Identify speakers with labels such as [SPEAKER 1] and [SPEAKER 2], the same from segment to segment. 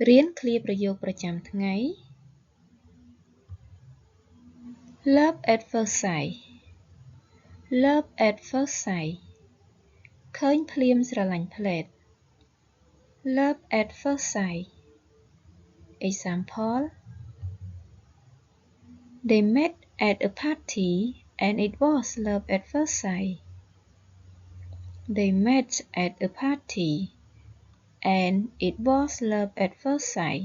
[SPEAKER 1] រៀនឃ្លាប្រយោគប្រចាំថ្ងៃ Love at first sight Love at first sight ឃើញភ្លាមស្រឡាញ់ភ្លែត Love at first sight Example They met at a party and it was love at first sight They met at a party and it was love at first sight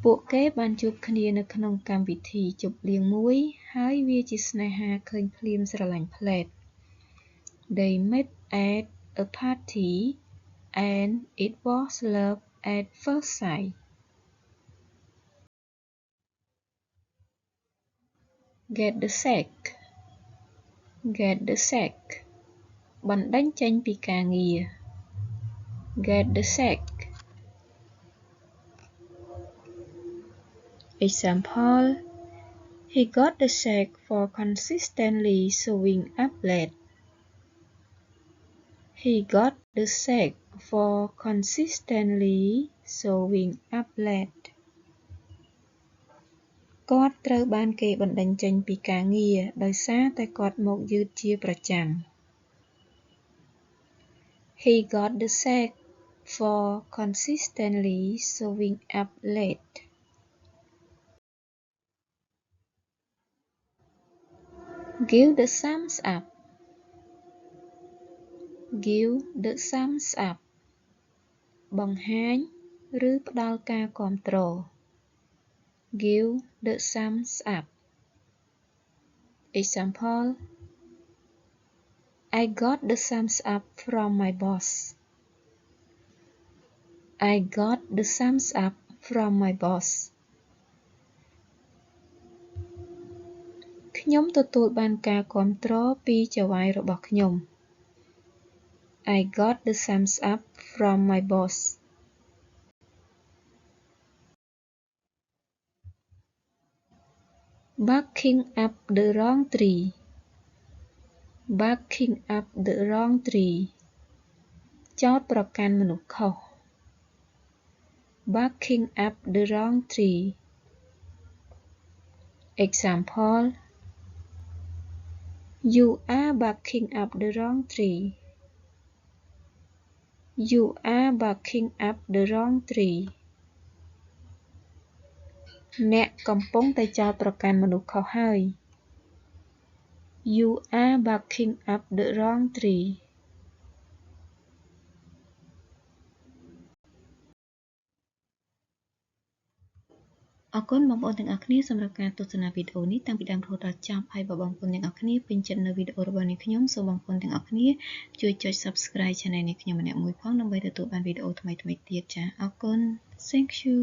[SPEAKER 1] ពួកគេបានជួបគ្នានៅក្នុងកម្មវិធីជប់លៀងមួយហើយវាជាស្នេហាឃើញភ្លាមស្រឡាញ់ភ្លែត They met at a party and it was love at first sight Get the sack Get the sack បណ្តេញចេញពីការងារ Get the sack Example He got the sack for consistently showing up late He got the sack for consistently showing up late គាត់ត្រូវបានគេបណ្តេញចេញពីការងារដោយសារតែគាត់មកយឺតជាប្រចាំ He got the sack for consistently showing up late Give the thumbs up Give the thumbs up បង្ហាញឬផ្ដល់ការគាំទ្រ Give the thumbs up Example I got the thumbs up from my boss I got the thumbs up from my boss ខ្ញុំទទួលបានការគាំទ្រពីចៅហ្វាយរបស់ខ្ញុំ I got the thumbs up from my boss Barking up the wrong tree Barking up the wrong tree ចោទប្រកាន់មនុស្សខុស Barking up the wrong tree Example You are barking up the wrong tree You are barking up the wrong tree អ្នកកំពុងតែចោទប្រកាន់មនុស្សខុសហើយ You are barking up the wrong tree អរគុណបងប្អូនទាំងអស់គ្នាសម្រាប់ការទស្សនាវីដេអូនេះតាំងពីដើមរហូតដល់ចប់ហើយបើបងប្អូនទាំងអស់គ្នាពេញចិត្តនៅវីដេអូរបស់នាងខ្ញុំសូមបងប្អូនទាំងអស់គ្នាជួយចុច Subscribe Channel នេះខ្ញុំម្នាក់មួយផងដើម្បីទទួលបានវីដេអូថ្មីៗទៀតចាអរគុណ Thank you